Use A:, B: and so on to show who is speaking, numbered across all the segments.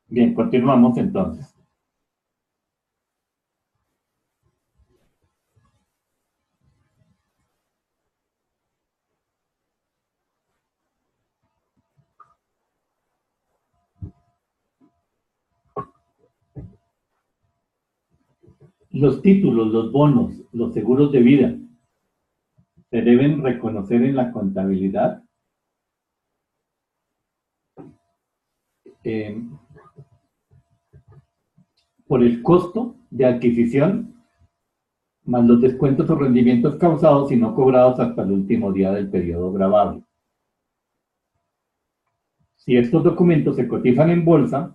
A: Bien, continuamos entonces. Los títulos, los bonos, los seguros de vida, se deben reconocer en la contabilidad eh, por el costo de adquisición más los descuentos o rendimientos causados y no cobrados hasta el último día del periodo gravable. Si estos documentos se cotizan en bolsa,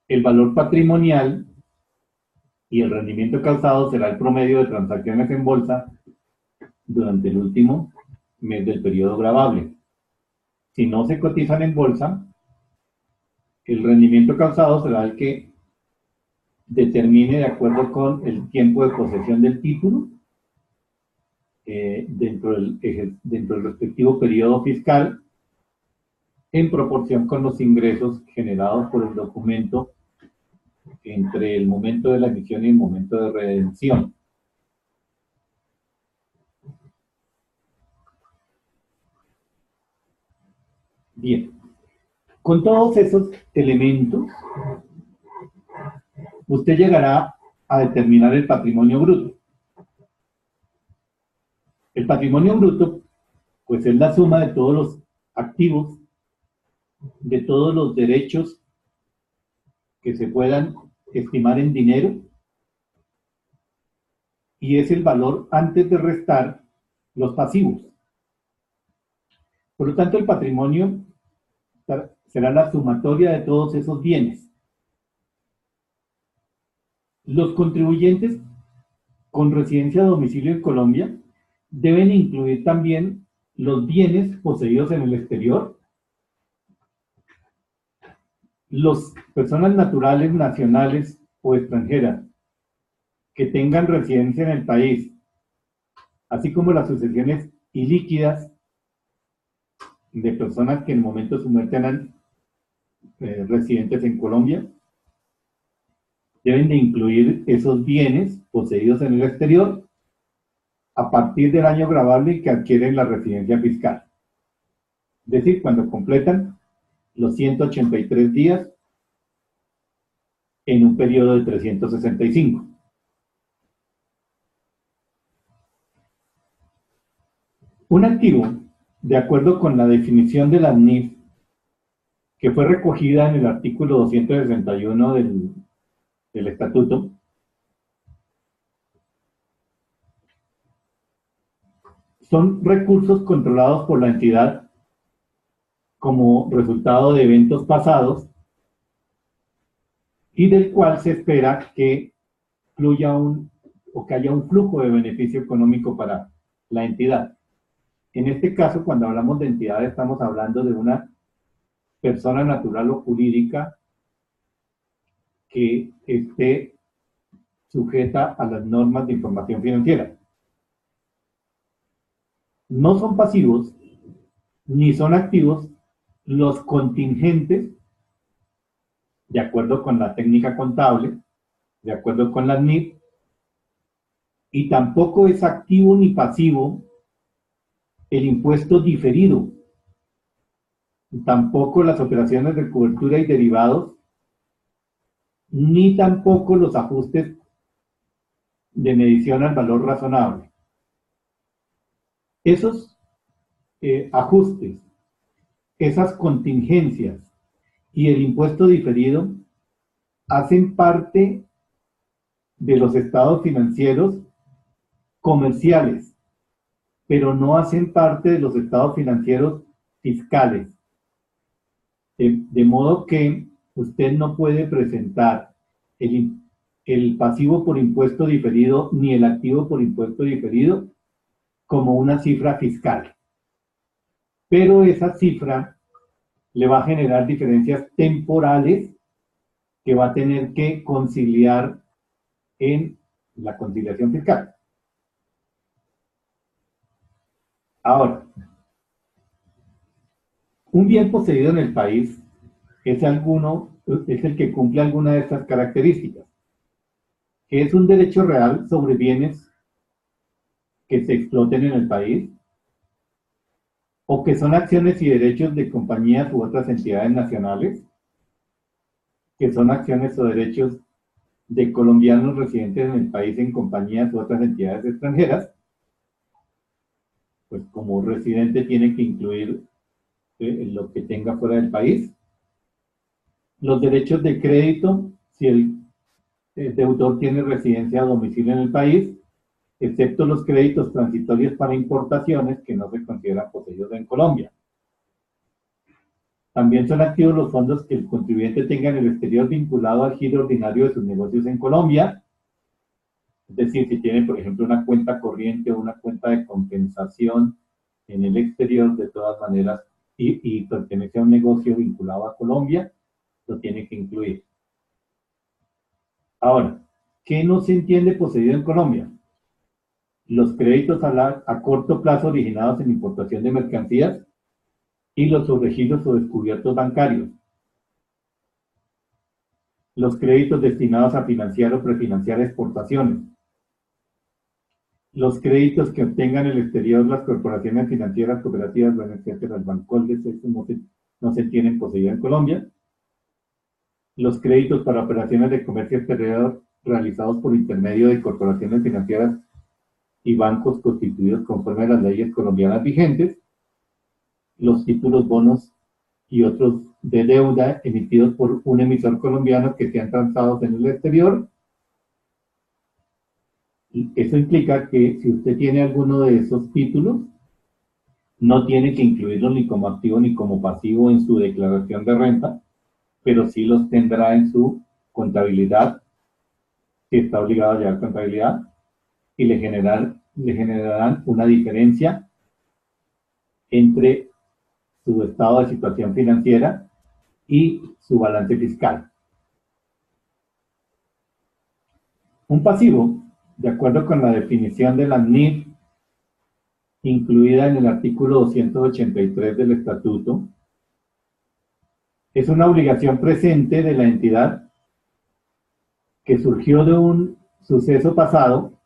A: el valor patrimonial y el rendimiento causado será el promedio de transacciones en bolsa durante el último mes del periodo gravable. Si no se cotizan en bolsa, el rendimiento causado será el que determine de acuerdo con el tiempo de posesión del título dentro del respectivo periodo fiscal en proporción con los ingresos generados por el documento entre el momento de la emisión y el momento de redención. Bien, con todos esos elementos, usted llegará a determinar el patrimonio bruto. El patrimonio bruto, pues es la suma de todos los activos, de todos los derechos que se puedan estimar en dinero, y es el valor antes de restar los pasivos. Por lo tanto, el patrimonio será la sumatoria de todos esos bienes. Los contribuyentes con residencia a domicilio en Colombia deben incluir también los bienes poseídos en el exterior, las personas naturales, nacionales o extranjeras que tengan residencia en el país, así como las sucesiones ilíquidas de personas que en el momento de su muerte eran residentes en Colombia, deben de incluir esos bienes poseídos en el exterior a partir del año gravable que adquieren la residencia fiscal. Es decir, cuando completan los 183 días en un periodo de 365. Un activo, de acuerdo con la definición de la NIF, que fue recogida en el artículo 261 del estatuto, son recursos controlados por la entidad como resultado de eventos pasados y del cual se espera que fluya o que haya un flujo de beneficio económico para la entidad. En este caso, cuando hablamos de entidad, estamos hablando de una persona natural o jurídica que esté sujeta a las normas de información financiera. No son pasivos ni son activos los contingentes, de acuerdo con la técnica contable, de acuerdo con la NIF, y tampoco es activo ni pasivo el impuesto diferido, tampoco las operaciones de cobertura y derivados, ni tampoco los ajustes de medición al valor razonable. Esos ajustes, esas contingencias y el impuesto diferido hacen parte de los estados financieros comerciales, pero no hacen parte de los estados financieros fiscales. De modo que usted no puede presentar el pasivo por impuesto diferido ni el activo por impuesto diferido como una cifra fiscal. Pero esa cifra le va a generar diferencias temporales que va a tener que conciliar en la conciliación fiscal. Ahora, un bien poseído en el país es alguno es el que cumple alguna de estas características, que es un derecho real sobre bienes que se exploten en el país, o que son acciones y derechos de compañías u otras entidades nacionales, que son acciones o derechos de colombianos residentes en el país en compañías u otras entidades extranjeras. Pues como residente tiene que incluir lo que tenga fuera del país. Los derechos de crédito, si el deudor tiene residencia o domicilio en el país, excepto los créditos transitorios para importaciones que no se consideran poseídos en Colombia. También son activos los fondos que el contribuyente tenga en el exterior vinculado al giro ordinario de sus negocios en Colombia. Es decir, si tiene, por ejemplo, una cuenta corriente o una cuenta de compensación en el exterior, de todas maneras, y pertenece a un negocio vinculado a Colombia, lo tiene que incluir. Ahora, ¿qué no se entiende poseído en Colombia? Los créditos a corto plazo originados en importación de mercancías y los sobregires o descubiertos bancarios. Los créditos destinados a financiar o prefinanciar exportaciones. Los créditos que obtengan en el exterior las corporaciones financieras, cooperativas, etcétera, el Bancoldes, eso no se tienen poseído en Colombia. Los créditos para operaciones de comercio exterior realizados por intermedio de corporaciones financieras y bancos constituidos conforme a las leyes colombianas vigentes. Los títulos, bonos y otros de deuda emitidos por un emisor colombiano que sean transados en el exterior. Y eso implica que si usted tiene alguno de esos títulos, no tiene que incluirlos ni como activo ni como pasivo en su declaración de renta, pero sí los tendrá en su contabilidad, si está obligado a llevar contabilidad, y le generarán una diferencia entre su estado de situación financiera y su balance fiscal. Un pasivo, de acuerdo con la definición de la NIF, incluida en el artículo 283 del Estatuto, es una obligación presente de la entidad que surgió de un suceso pasado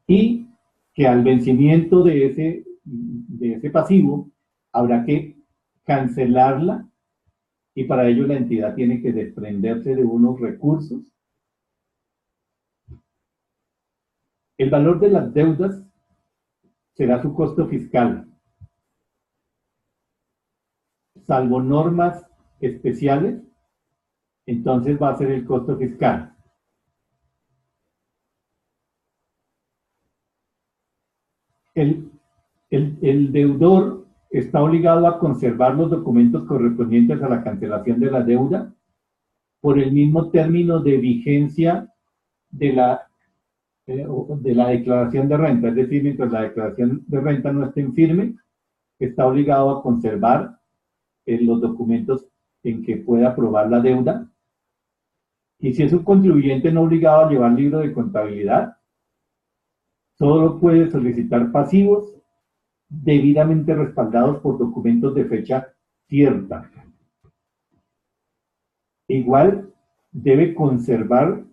A: y que al vencimiento de ese pasivo habrá que cancelarla, y para ello la entidad tiene que desprenderse de unos recursos. El valor de las deudas será su costo fiscal, salvo normas especiales, entonces va a ser el costo fiscal. El deudor está obligado a conservar los documentos correspondientes a la cancelación de la deuda por el mismo término de vigencia de la declaración de renta. Es decir, mientras la declaración de renta no esté en firme, está obligado a conservar los documentos en que pueda probar la deuda. Y si es un contribuyente no obligado a llevar libro de contabilidad, solo puede solicitar pasivos debidamente respaldados por documentos de fecha cierta. Igual debe conservar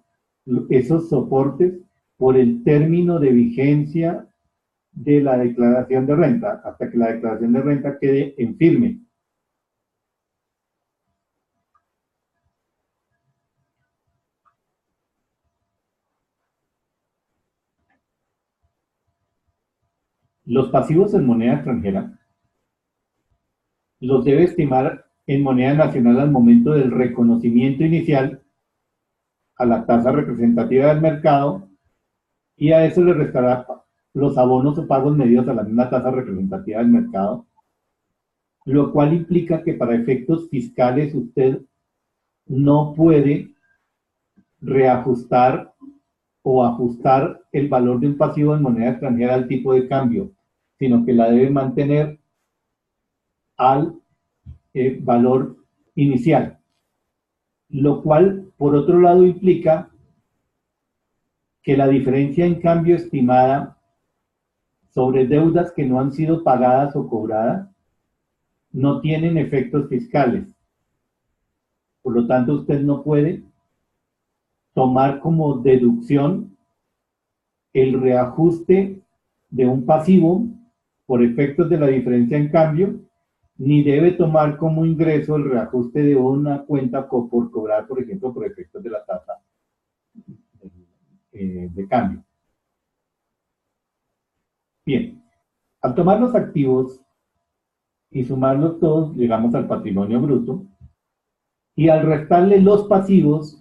A: esos soportes por el término de vigencia de la declaración de renta, hasta que la declaración de renta quede en firme. Los pasivos en moneda extranjera los debe estimar en moneda nacional al momento del reconocimiento inicial a la tasa representativa del mercado, y a eso le restará los abonos o pagos medidos a la misma tasa representativa del mercado, lo cual implica que para efectos fiscales usted no puede reajustar o ajustar el valor de un pasivo en moneda extranjera al tipo de cambio, sino que la debe mantener al valor inicial, lo cual por otro lado implica que la diferencia en cambio estimada sobre deudas que no han sido pagadas o cobradas no tienen efectos fiscales. Por lo tanto, usted no puede tomar como deducción el reajuste de un pasivo por efectos de la diferencia en cambio, ni debe tomar como ingreso el reajuste de una cuenta por cobrar, por ejemplo, por efectos de la tasa de cambio. Bien, al tomar los activos y sumarlos todos, llegamos al patrimonio bruto, y al restarle los pasivos,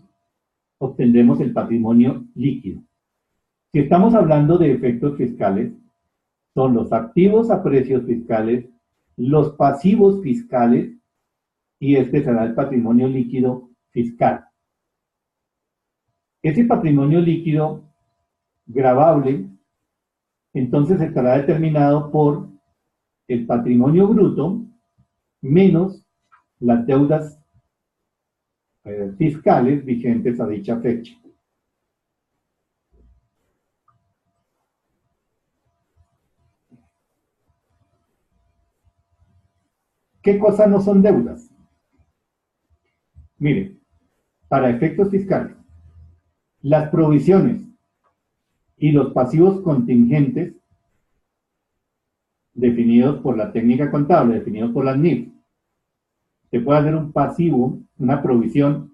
A: obtendremos el patrimonio líquido. Si estamos hablando de efectos fiscales, son los activos a precios fiscales, los pasivos fiscales, y este será el patrimonio líquido fiscal. Ese patrimonio líquido gravable, entonces estará determinado por el patrimonio bruto menos las deudas fiscales vigentes a dicha fecha. ¿Qué cosas no son deudas? Mire, para efectos fiscales, las provisiones y los pasivos contingentes definidos por la técnica contable, definidos por las NIF, se puede hacer un pasivo, una provisión,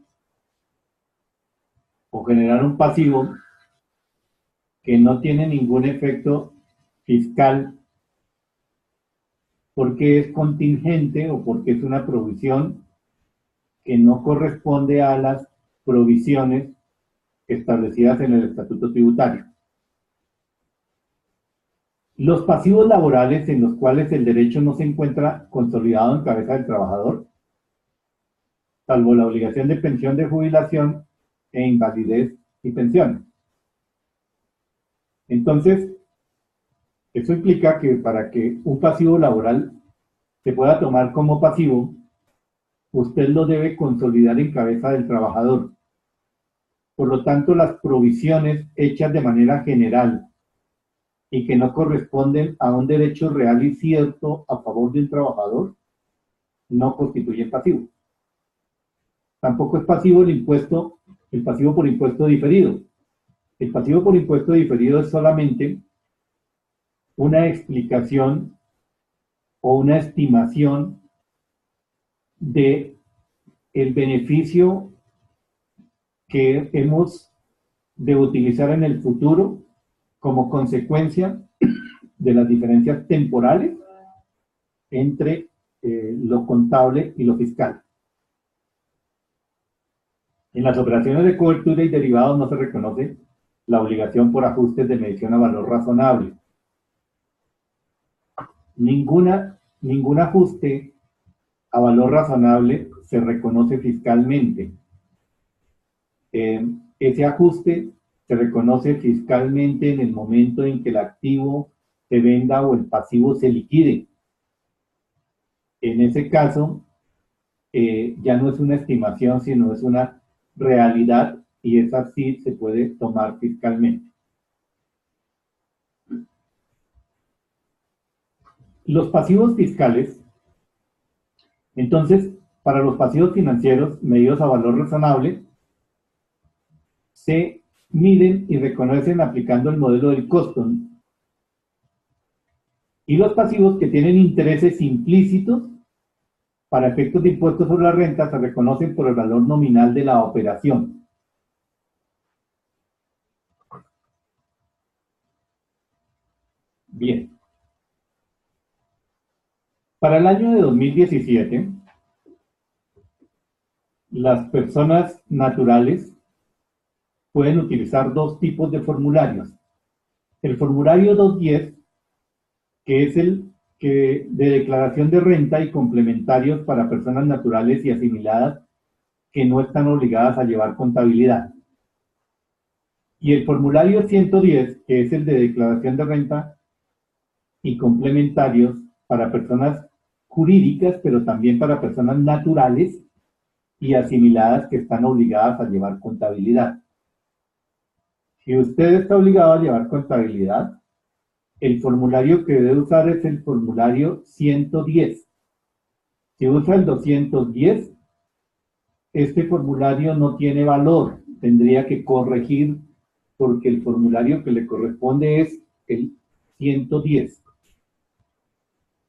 A: o generar un pasivo que no tiene ningún efecto fiscal porque es contingente o porque es una provisión que no corresponde a las provisiones establecidas en el estatuto tributario. Los pasivos laborales en los cuales el derecho no se encuentra consolidado en cabeza del trabajador, salvo la obligación de pensión de jubilación e invalidez y pensiones. Entonces, eso implica que para que un pasivo laboral se pueda tomar como pasivo, usted lo debe consolidar en cabeza del trabajador. Por lo tanto, las provisiones hechas de manera general y que no corresponden a un derecho real y cierto a favor de un trabajador, no constituyen pasivo. Tampoco es pasivo el pasivo por impuesto diferido. El pasivo por impuesto diferido es solamente una explicación o una estimación de el beneficio que hemos de utilizar en el futuro como consecuencia de las diferencias temporales entre lo contable y lo fiscal. En las operaciones de cobertura y derivados no se reconoce la obligación por ajustes de medición a valor razonable. Ningún ajuste a valor razonable se reconoce fiscalmente. Ese ajuste se reconoce fiscalmente en el momento en que el activo se venda o el pasivo se liquide. En ese caso, ya no es una estimación, sino es una realidad, y esa sí se puede tomar fiscalmente. Los pasivos fiscales, entonces, para los pasivos financieros medidos a valor razonable, se miden y reconocen aplicando el modelo del costo. Y los pasivos que tienen intereses implícitos para efectos de impuestos sobre la renta se reconocen por el valor nominal de la operación. Bien. Para el año de 2017, las personas naturales pueden utilizar dos tipos de formularios. El formulario 210, que es el de declaración de renta y complementarios para personas naturales y asimiladas que no están obligadas a llevar contabilidad. Y el formulario 110, que es el de declaración de renta y complementarios para personas jurídicas, pero también para personas naturales y asimiladas que están obligadas a llevar contabilidad. Si usted está obligado a llevar contabilidad, el formulario que debe usar es el formulario 110. Si usa el 210, este formulario no tiene valor, tendría que corregir porque el formulario que le corresponde es el 110.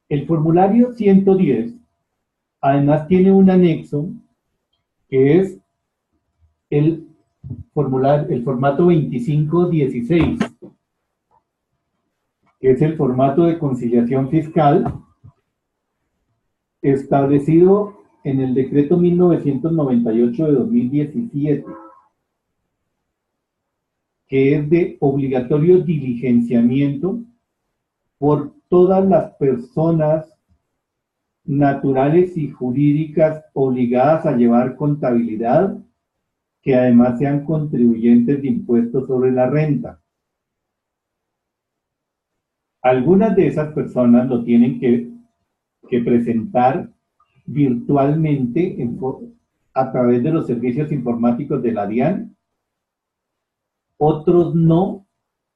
A: El formulario 110 además tiene un anexo que es el formato 2516, que es el formato de conciliación fiscal establecido en el decreto 1998 de 2017, que es de obligatorio diligenciamiento por todas las personas naturales y jurídicas obligadas a llevar contabilidad, que además sean contribuyentes de impuestos sobre la renta. Algunas de esas personas lo tienen que presentar virtualmente a través de los servicios informáticos de la DIAN, otros no,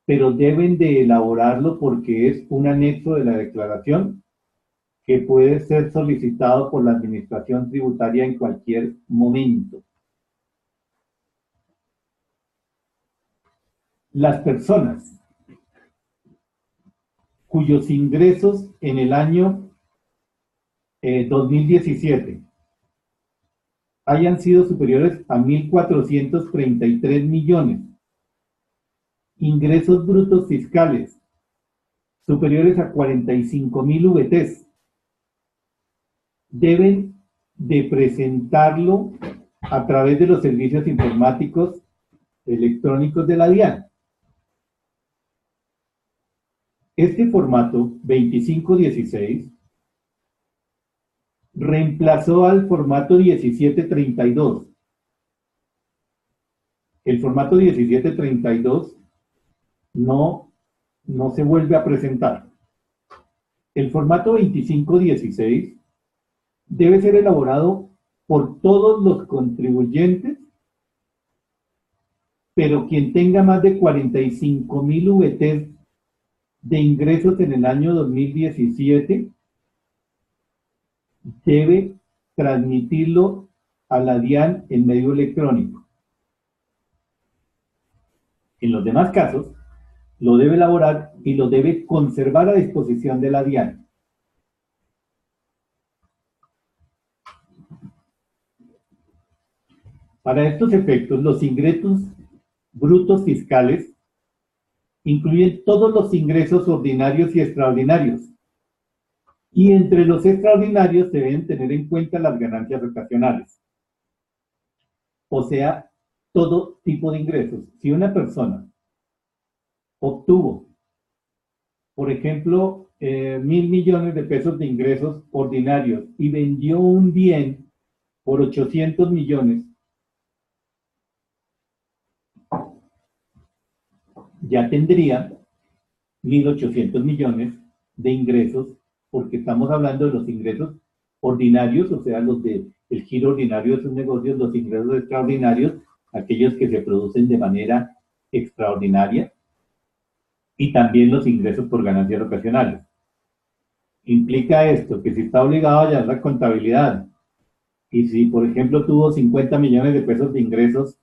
A: pero deben de elaborarlo porque es un anexo de la declaración que puede ser solicitado por la administración tributaria en cualquier momento. Las personas cuyos ingresos en el año 2017 hayan sido superiores a 1.433 millones, ingresos brutos fiscales superiores a 45.000 VTs, deben de presentarlo a través de los servicios informáticos electrónicos de la DIAN. Este formato 2516 reemplazó al formato 1732. El formato 1732 no se vuelve a presentar. El formato 2516 debe ser elaborado por todos los contribuyentes, pero quien tenga más de 45.000 VTs de ingresos en el año 2017 debe transmitirlo a la DIAN en medio electrónico. En los demás casos, lo debe elaborar y lo debe conservar a disposición de la DIAN. Para estos efectos, los ingresos brutos fiscales incluyen todos los ingresos ordinarios y extraordinarios. Y entre los extraordinarios se deben tener en cuenta las ganancias ocasionales. O sea, todo tipo de ingresos. Si una persona obtuvo, por ejemplo, 1.000 millones de pesos de ingresos ordinarios y vendió un bien por 800 millones, ya tendría 1.800 millones de ingresos, porque estamos hablando de los ingresos ordinarios, o sea, los del giro ordinario de sus negocios, los ingresos extraordinarios, aquellos que se producen de manera extraordinaria, y también los ingresos por ganancias ocasionales. Implica esto, que si está obligado a llevar la contabilidad, y si, por ejemplo, tuvo 50 millones de pesos de ingresos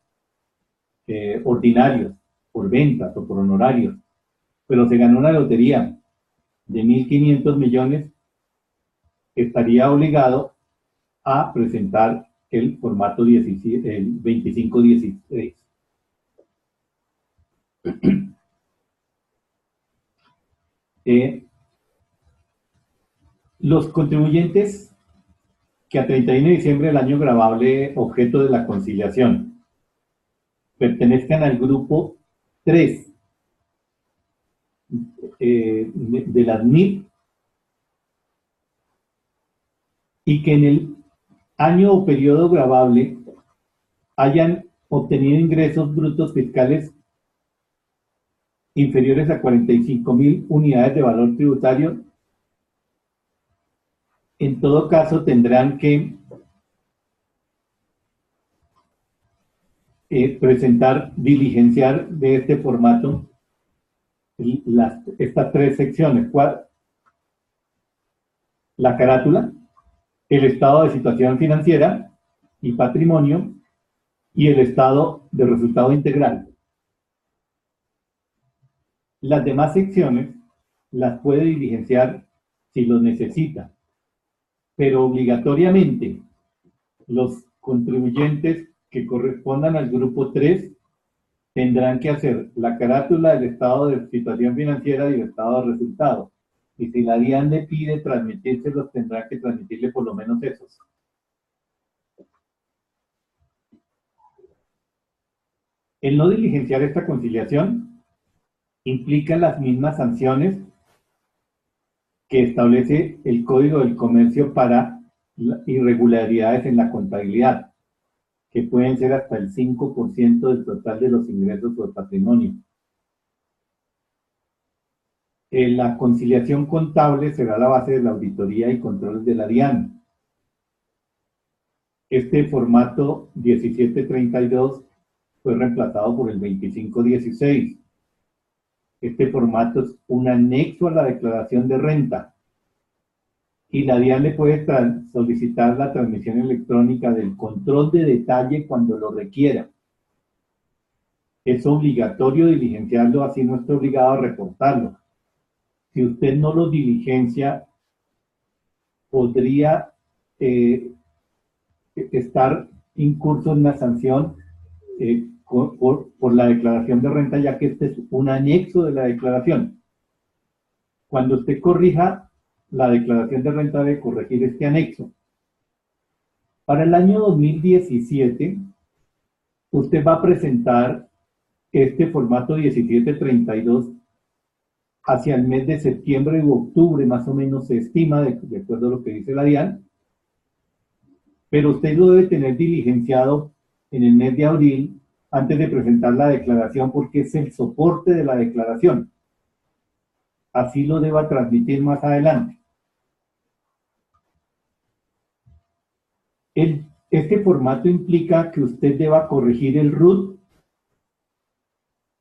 A: ordinarios, por ventas o por honorarios, pero se ganó una lotería de 1.500 millones, estaría obligado a presentar el formato 2516. Los contribuyentes que a 31 de diciembre del año gravable objeto de la conciliación pertenezcan al grupo 3 de las MIP y que en el año o periodo gravable hayan obtenido ingresos brutos fiscales inferiores a 45.000 unidades de valor tributario, en todo caso tendrán que diligenciar de este formato estas tres secciones. La carátula, el estado de situación financiera y patrimonio, y el estado de resultado integral. Las demás secciones las puede diligenciar si lo necesita, pero obligatoriamente los contribuyentes que correspondan al grupo 3 tendrán que hacer la carátula del estado de situación financiera y el estado de resultado. Y si la DIAN le pide transmitírselos, tendrá que transmitirle por lo menos esos. El no diligenciar esta conciliación implica las mismas sanciones que establece el Código del Comercio para irregularidades en la contabilidad, que pueden ser hasta el 5% del total de los ingresos o el patrimonio. La conciliación contable será la base de la auditoría y controles de la DIAN. Este formato 1732 fue reemplazado por el 2516. Este formato es un anexo a la declaración de renta y la DIAN le puede solicitar la transmisión electrónica del control de detalle cuando lo requiera. Es obligatorio diligenciarlo, así no está obligado a reportarlo. Si usted no lo diligencia, podría estar incurso en una sanción por la declaración de renta, ya que este es un anexo de la declaración. Cuando usted corrija la declaración de renta, debe corregir este anexo. Para el año 2017, usted va a presentar este formato 1732 hacia el mes de septiembre u octubre, más o menos se estima, de acuerdo a lo que dice la DIAN, pero usted lo debe tener diligenciado en el mes de abril antes de presentar la declaración, porque es el soporte de la declaración. Así lo deba transmitir más adelante. Este formato implica que usted deba corregir el RUT,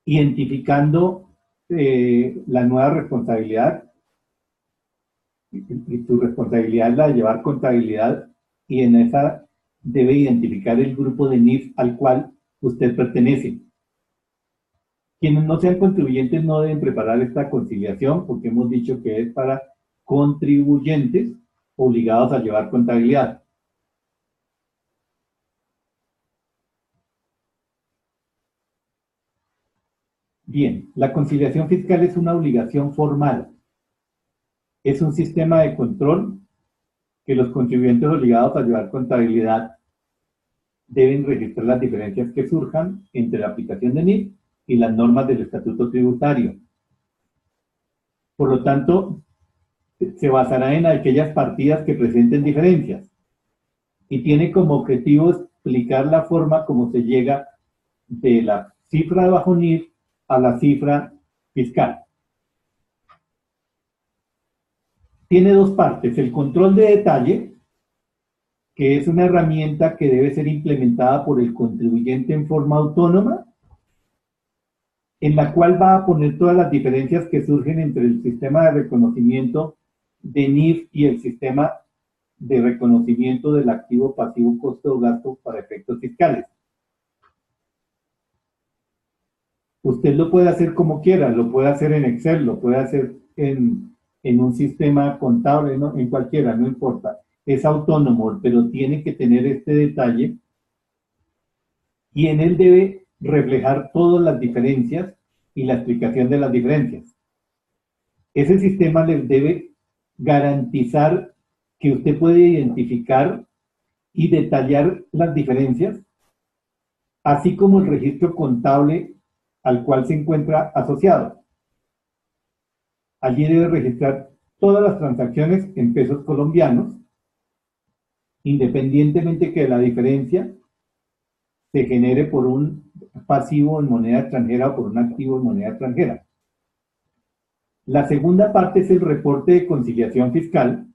A: identificando la nueva responsabilidad, y tu responsabilidad es la de llevar contabilidad, y en esa debe identificar el grupo de NIF al cual usted pertenece. Quienes no sean contribuyentes no deben preparar esta conciliación, porque hemos dicho que es para contribuyentes obligados a llevar contabilidad. Bien, la conciliación fiscal es una obligación formal. Es un sistema de control que los contribuyentes obligados a llevar contabilidad deben registrar las diferencias que surjan entre la aplicación de NIF y las normas del estatuto tributario. Por lo tanto, se basará en aquellas partidas que presenten diferencias y tiene como objetivo explicar la forma como se llega de la cifra de bajo NIF a la cifra fiscal. Tiene dos partes: el control de detalle, que es una herramienta que debe ser implementada por el contribuyente en forma autónoma, en la cual va a poner todas las diferencias que surgen entre el sistema de reconocimiento de NIF y el sistema de reconocimiento del activo pasivo costo o gasto para efectos fiscales. Usted lo puede hacer como quiera, lo puede hacer en Excel, lo puede hacer en un sistema contable, ¿no? En cualquiera, no importa. Es autónomo, pero tiene que tener este detalle y en él debe reflejar todas las diferencias y la explicación de las diferencias. Ese sistema les debe garantizar que usted puede identificar y detallar las diferencias, así como el registro contable al cual se encuentra asociado. Allí debe registrar todas las transacciones en pesos colombianos, independientemente que la diferencia se genere por un pasivo en moneda extranjera o por un activo en moneda extranjera. La segunda parte es el reporte de conciliación fiscal,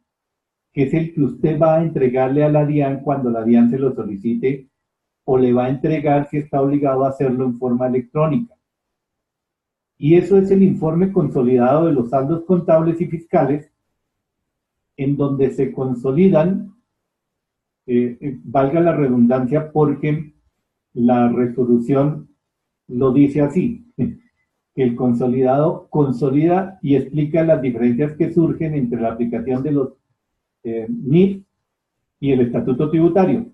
A: que es el que usted va a entregarle a la DIAN cuando la DIAN se lo solicite, o le va a entregar si está obligado a hacerlo en forma electrónica. Y eso es el informe consolidado de los saldos contables y fiscales, en donde se consolidan valga la redundancia porque la resolución lo dice así, que el consolidado consolida y explica las diferencias que surgen entre la aplicación de los NIF y el estatuto tributario.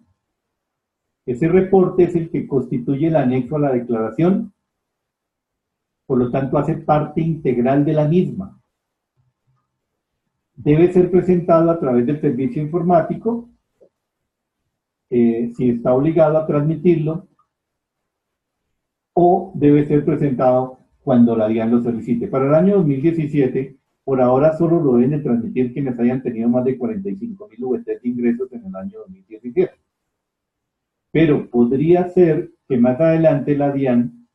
A: Ese reporte es el que constituye el anexo a la declaración, por lo tanto hace parte integral de la misma. Debe ser presentado a través del servicio informático, si está obligado a transmitirlo, o debe ser presentado cuando la DIAN lo solicite. Para el año 2017, por ahora solo lo deben de transmitir quienes hayan tenido más de 45.000 VT de ingresos en el año 2017. Pero podría ser que más adelante la DIAN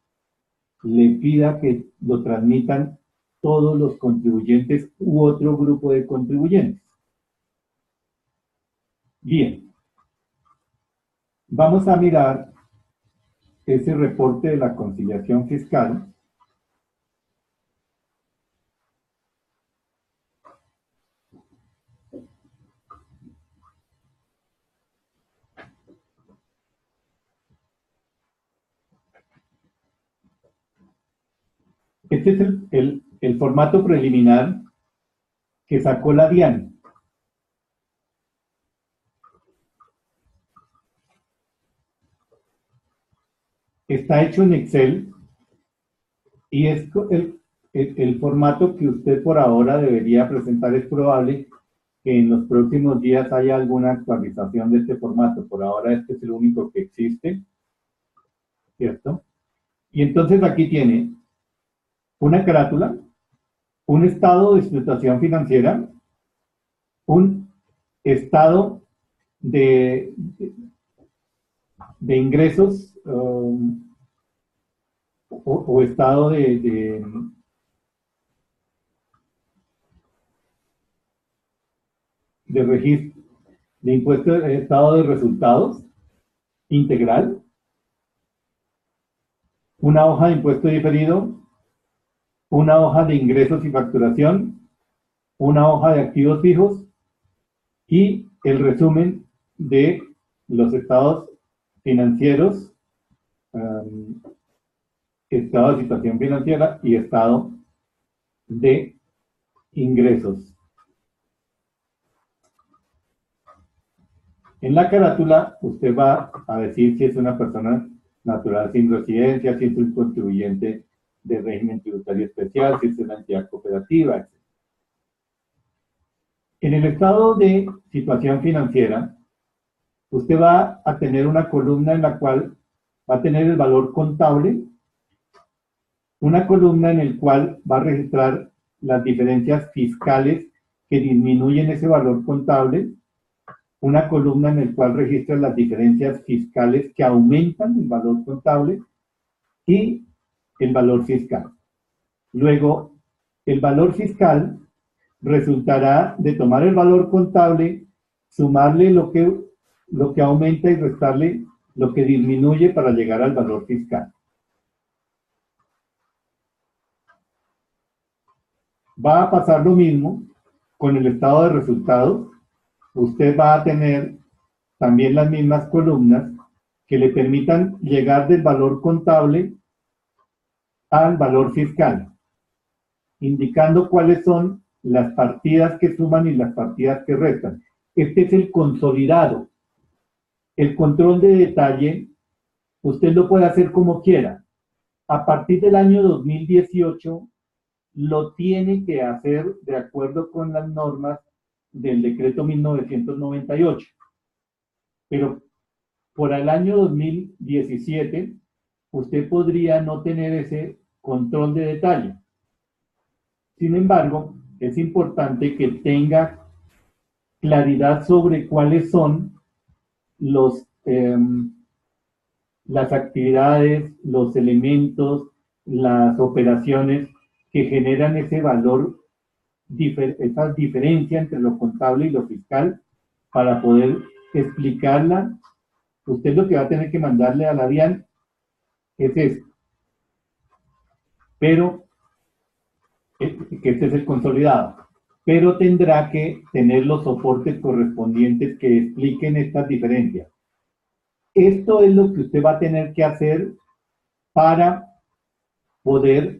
A: le pida que lo transmitan todos los contribuyentes u otro grupo de contribuyentes. Bien, vamos a mirar ese reporte de la conciliación fiscal. Este es el formato preliminar que sacó la DIAN. Está hecho en Excel y es el formato que usted por ahora debería presentar. Es probable que en los próximos días haya alguna actualización de este formato. Por ahora este es el único que existe, ¿cierto? Y entonces aquí tiene una carátula, un estado de situación financiera, un estado de ingresos o estado de registro de impuesto, estado de resultados integral, una hoja de impuesto diferido, una hoja de ingresos y facturación, una hoja de activos fijos y el resumen de los estados financieros, estado de situación financiera y estado de ingresos. En la carátula usted va a decir si es una persona natural sin residencia, si es un contribuyente de régimen tributario especial, si es una entidad cooperativa, etc. En el estado de situación financiera, usted va a tener una columna en la cual va a tener el valor contable, una columna en la cual va a registrar las diferencias fiscales que disminuyen ese valor contable, una columna en la cual registra las diferencias fiscales que aumentan el valor contable y el valor fiscal. Luego, el valor fiscal resultará de tomar el valor contable, sumarle lo que aumenta y restarle lo que disminuye para llegar al valor fiscal. Va a pasar lo mismo con el estado de resultados. Usted va a tener también las mismas columnas que le permitan llegar del valor contable al valor fiscal, indicando cuáles son las partidas que suman y las partidas que restan. Este es el consolidado. El control de detalle, usted lo puede hacer como quiera. A partir del año 2018, lo tiene que hacer de acuerdo con las normas del decreto 1998. Pero por el año 2017, usted podría no tener ese control de detalle. Sin embargo, es importante que tenga claridad sobre cuáles son las actividades, los elementos, las operaciones que generan ese valor, esa diferencia entre lo contable y lo fiscal, para poder explicarla. Usted lo que va a tener que mandarle a la DIAN es esto. Pero que este es el consolidado. pero tendrá que tener los soportes correspondientes que expliquen estas diferencias. Esto es lo que usted va a tener que hacer para poder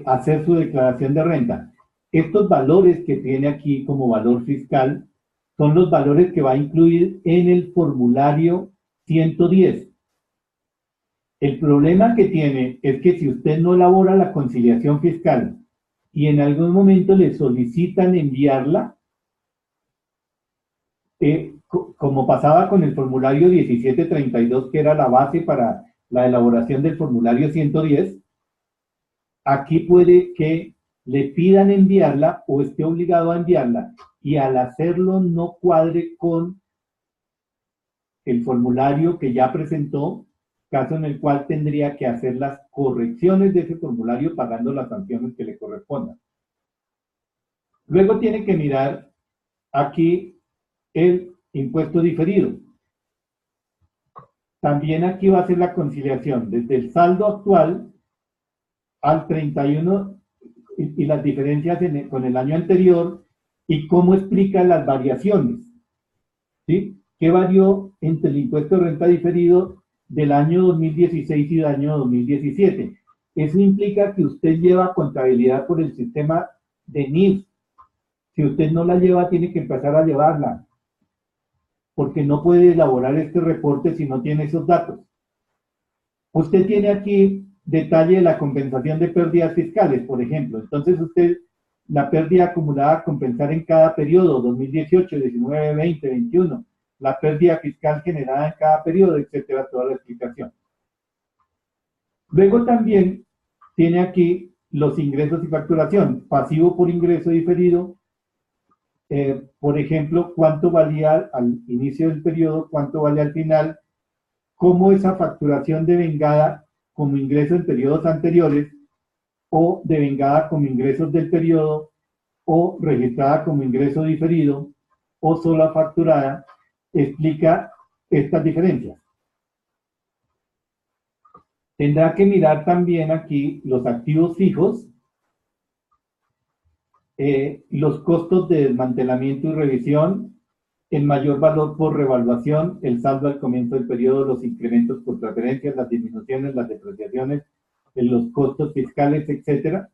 A: hacer su declaración de renta. Estos valores que tiene aquí como valor fiscal son los valores que va a incluir en el formulario 110. El problema que tiene es que si usted no elabora la conciliación fiscal y en algún momento le solicitan enviarla, como pasaba con el formulario 1732, que era la base para la elaboración del formulario 110, aquí puede que le pidan enviarla o esté obligado a enviarla y al hacerlo no cuadre con el formulario que ya presentó, caso en el cual tendría que hacer las correcciones de ese formulario pagando las sanciones que le correspondan. Luego tiene que mirar aquí el impuesto diferido. También aquí va a ser la conciliación desde el saldo actual al 31 y las diferencias con el año anterior y cómo explica las variaciones. ¿Sí? ¿Qué varió entre el impuesto de renta diferido del año 2016 y del año 2017? Eso implica que usted lleva contabilidad por el sistema de NIF. Si usted no la lleva, tiene que empezar a llevarla, porque no puede elaborar este reporte si no tiene esos datos. Usted tiene aquí detalle de la compensación de pérdidas fiscales, por ejemplo. Entonces usted, la pérdida acumulada a compensar en cada periodo, 2018, 19, 20, 21, la pérdida fiscal generada en cada periodo, etcétera, toda la explicación. Luego también tiene aquí los ingresos y facturación, pasivo por ingreso diferido, por ejemplo, cuánto valía al inicio del periodo, cuánto vale al final, cómo esa facturación devengada como ingreso en periodos anteriores o devengada como ingresos del periodo o registrada como ingreso diferido o sola facturada, explica estas diferencias. Tendrá que mirar también aquí los activos fijos, los costos de desmantelamiento y revisión, el mayor valor por revaluación, el saldo al comienzo del periodo, los incrementos por transferencias, las disminuciones, las depreciaciones, los costos fiscales, etcétera,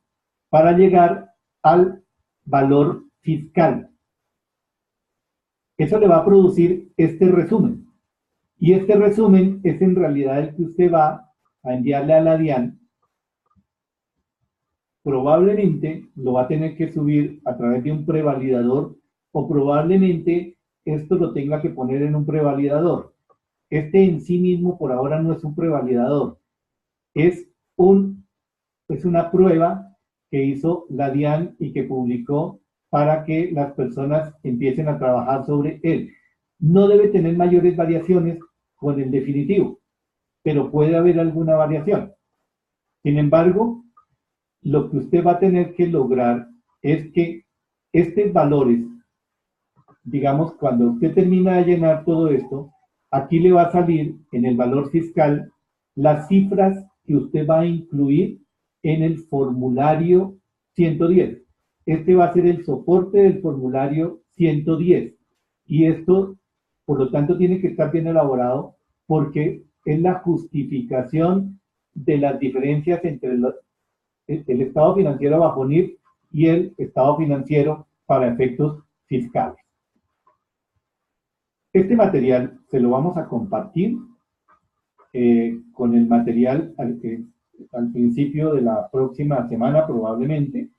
A: para llegar al valor fiscal. Eso le va a producir este resumen. Y este resumen es en realidad el que usted va a enviarle a la DIAN. Probablemente lo va a tener que subir a través de un prevalidador o probablemente esto lo tenga que poner en un prevalidador. Este en sí mismo por ahora no es un prevalidador, es una prueba que hizo la DIAN y que publicó para que las personas empiecen a trabajar sobre él. No debe tener mayores variaciones con el definitivo, pero puede haber alguna variación. Sin embargo, lo que usted va a tener que lograr es que estos valores, digamos, cuando usted termina de llenar todo esto, aquí le va a salir en el valor fiscal las cifras que usted va a incluir en el formulario 110. Este va a ser el soporte del formulario 110. Y esto, por lo tanto, tiene que estar bien elaborado porque es la justificación de las diferencias entre el estado financiero bajo NIF y el estado financiero para efectos fiscales. Este material se lo vamos a compartir con el material al principio de la próxima semana probablemente,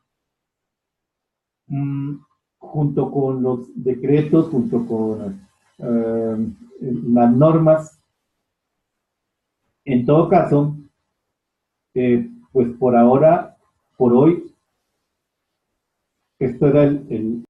A: junto con los decretos, junto con las normas. En todo caso, pues por ahora, por hoy, esto era el